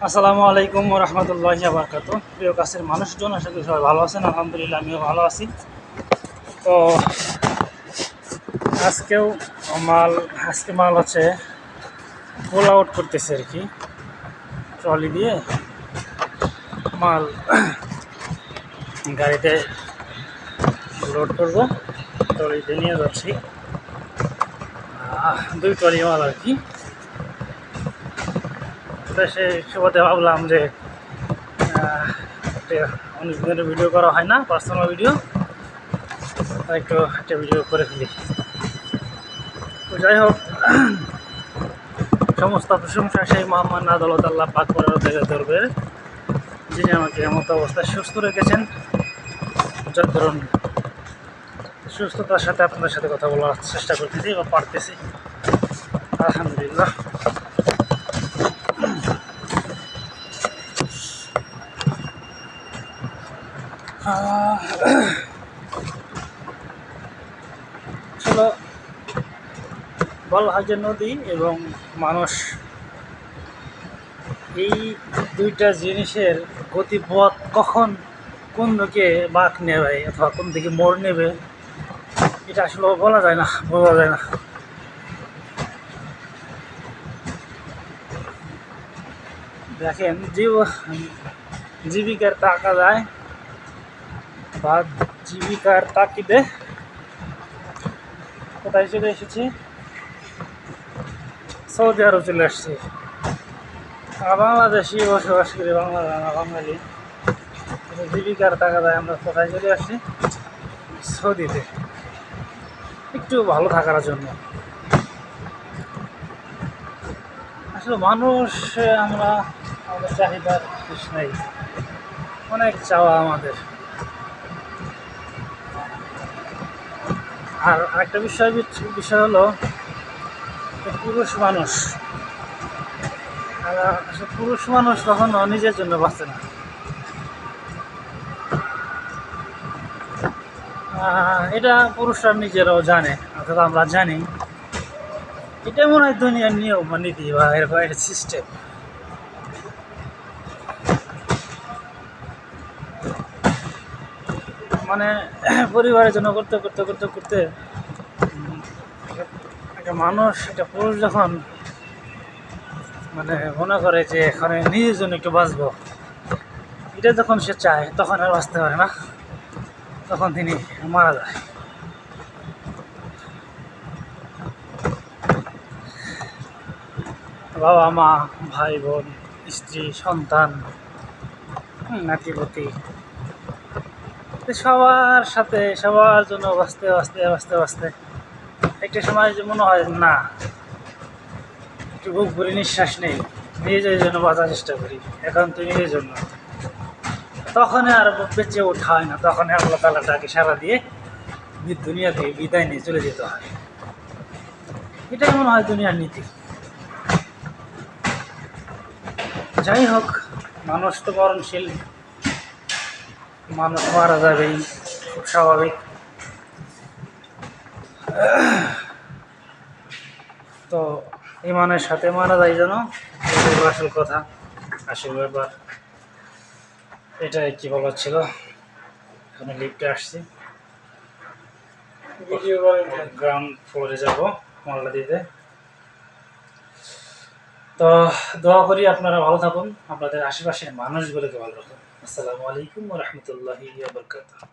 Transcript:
আসসালামু আলাইকুম ওয়া রাহমাতুল্লাহি ওয়া বারাকাতুহু। প্রিয় কাছের মানুষজন, আশা করি সবাই ভালো আছেন। আলহামদুলিল্লাহ আমিও ভালো আছি। তো আজকেও মাল আজকে মাল হচ্ছে পুল আউট করতেছে আর কি, ট্রলি দিয়ে মাল গাড়িতে লোড করবো, ট্রলিতে নিয়ে যাচ্ছি। দুই ট্রলি মাল আর কি। তো সে সুবাদে ভাবলাম যে অনেক দিনের ভিডিও করা হয় না, পার্সোনাল ভিডিও, একটু একটা ভিডিও করে ফেলি। তো যাই হোক, সমস্ত প্রশংসা সেই মহান আদালত আল্লাহ পাক করার থেকে ধরবে, যিনি আমাকে এমত অবস্থায় সুস্থ রেখেছেন, যার ধরুন সুস্থতার সাথে আপনাদের সাথে কথা বলার চেষ্টা করতেছি বা পারতেছি, আলহামদুলিল্লাহ। আসলে বলা হয় যে নদী এবং মানুষ, এই দুইটা জিনিসের গতিপথ কখন কোন দিকে বাঁক নেবে অথবা কোন দিকে মোড় নেবে, এটা আসলে বলা যায় না, বোঝা যায় না। দেখেন, জীবিকার টাকা যায় বা জীবিকার তাকিদে কোথায় চলে এসেছি, সৌদি আরব চলে আসছি। বাংলাদেশি বসবাস করি, বাঙালি, জীবিকার টাকা দেয় আমরা কোথায় চলে আসছি, সৌদিতে, একটু ভালো থাকার জন্য। আসলে মানুষ, আমরা আমাদের চাহিদার শেষ নেই, অনেক চাওয়া আমাদের। আর একটা বিষয় হলো পুরুষ মানুষ, আসলে পুরুষ মানুষ কখনো নিজের জন্য বাঁচে না। এটা পুরুষরা নিজেরাও জানে, অর্থাৎ আমরা জানি। এটা মনে হয় দুনিয়ার নিয়ম বা নীতি বা এরকম একটা সিস্টেম। মানে পরিবারের জন্য করতে করতে করতে করতে একটা মানুষ, একটা পুরুষ যখন মানে মনে করে যে এখানে নিজের জন্য একটু বাঁচবো, এটা যখন সে চায় তখন আর বাঁচতে পারে না, তখন তিনি মারা যায়। বাবা মা, ভাই বোন, স্ত্রী, সন্তান, নাতিপতি, সবার সাথে সবার জন্য বাঁচতে বাঁচতে বাঁচতে বাঁচতে একটা সময় যে মনে হয় না, একটু বুক ভরে নিঃশ্বাস নেই, নিজের জন্য বাঁচার চেষ্টা করি, এখন তো নিজের জন্য। তখন আর বেঁচে ওঠা হয় না, তখন আল্লাহ তাআলা তাকে সারা দিয়ে দুনিয়া থেকে বিদায় নিয়ে চলে যেতে হয়। এটাই মনে হয় দুনিয়ার নীতি। যাই হোক, মানুষ তো মরণশীল, মানুষ মারা যাবেই, খুব স্বাভাবিক। তো ইমানের সাথে মারা যায় যেন, আসল কথা, আসল ব্যাপার। এটাই কি বলার ছিল। আমি লিফটে আসছি, গ্রাউন্ড ফ্লোরে যাবো মালটা দিতে। তো দোয়া করি আপনারা ভালো থাকুন, আপনাদের আশেপাশের মানুষগুলোকে ভালো রাখুন। আসসালামু আলাইকুম ওয়া রাহমাতুল্লাহি ওয়া বারাকাতুহু।